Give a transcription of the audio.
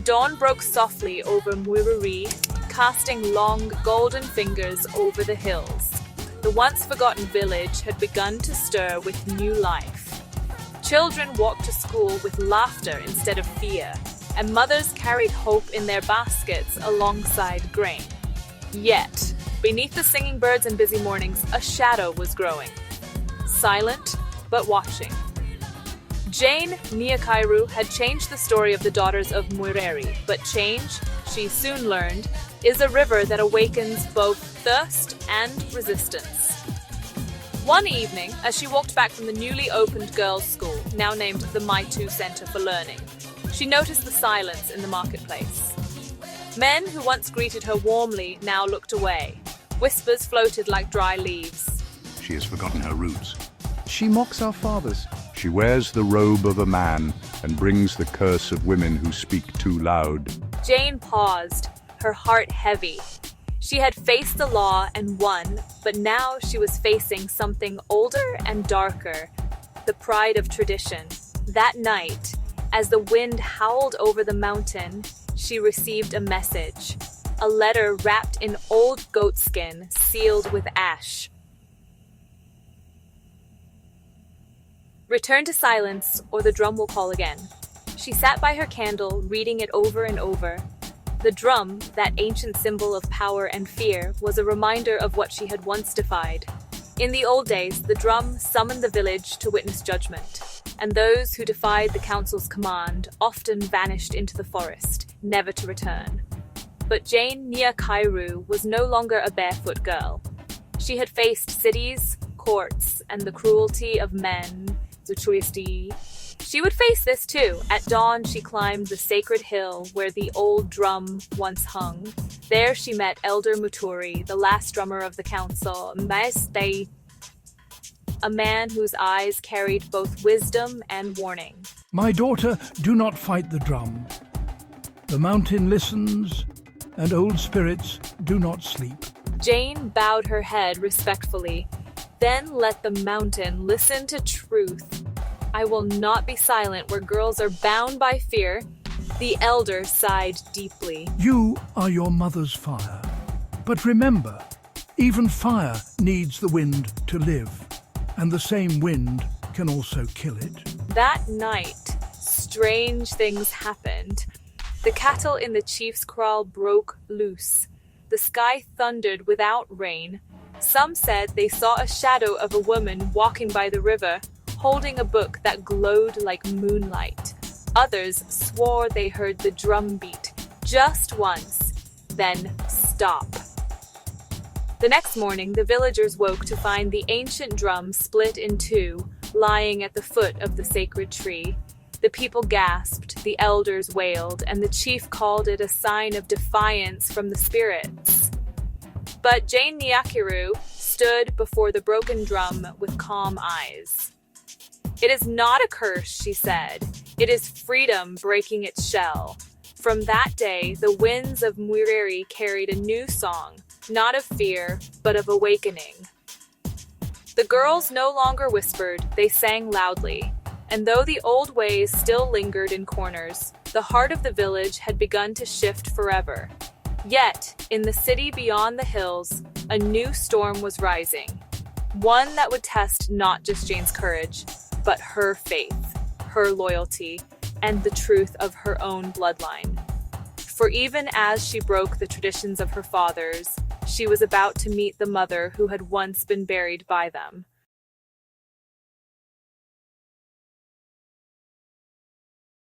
dawn broke softly over Muiruri, casting long, golden fingers over the hills. The once-forgotten village had begun to stir with new life. Children walked to school with laughter instead of fear, and mothers carried hope in their baskets alongside grain. Yet, beneath the singing birds and busy mornings, a shadow was growing. Silent, but watching. Jane Nyakairu had changed the story of the daughters of Muireri, but change, she soon learned, is a river that awakens both thirst and resistance. One evening, as she walked back from the newly opened girls' school, now named the Maitu Center for Learning, she noticed the silence in the marketplace. Men who once greeted her warmly now looked away. Whispers floated like dry leaves. She has forgotten her roots. She mocks our fathers. She wears the robe of a man and brings the curse of women who speak too loud. Jane paused, her heart heavy. She had faced the law and won, but now she was facing something older and darker, the pride of tradition. That night, as the wind howled over the mountain, she received a message, a letter wrapped in old goatskin, sealed with ash. Return to silence, or the drum will call again. She sat by her candle, reading it over and over. The drum, that ancient symbol of power and fear, was a reminder of what she had once defied. In the old days, the drum summoned the village to witness judgment, and those who defied the council's command often vanished into the forest, never to return. But Jane Nyakairu was no longer a barefoot girl. She had faced cities, courts, and the cruelty of men, Zuchuisti. She would face this too. At dawn, she climbed the sacred hill where the old drum once hung. There she met Elder Muturi, the last drummer of the council, Maestei, a man whose eyes carried both wisdom and warning. My daughter, do not fight the drum. The mountain listens, and old spirits do not sleep. Jane bowed her head respectfully. Then let the mountain listen to truth. I will not be silent where girls are bound by fear. The elder sighed deeply. You are your mother's fire. But remember, even fire needs the wind to live, and the same wind can also kill it. That night, strange things happened. The cattle in the chief's kraal broke loose. The sky thundered without rain. Some said they saw a shadow of a woman walking by the river, holding a book that glowed like moonlight. Others swore they heard the drum beat just once, then stop. The next morning, the villagers woke to find the ancient drum split in two, lying at the foot of the sacred tree. The people gasped, the elders wailed, and the chief called it a sign of defiance from the spirits. But Jane Nyakairu stood before the broken drum with calm eyes. It is not a curse, she said. It is freedom breaking its shell. From that day, the winds of Muireri carried a new song, not of fear, but of awakening. The girls no longer whispered, they sang loudly. And though the old ways still lingered in corners, the heart of the village had begun to shift forever. Yet, in the city beyond the hills, a new storm was rising. One that would test not just Jane's courage, but her faith, her loyalty, and the truth of her own bloodline. For even as she broke the traditions of her fathers, she was about to meet the mother who had once been buried by them.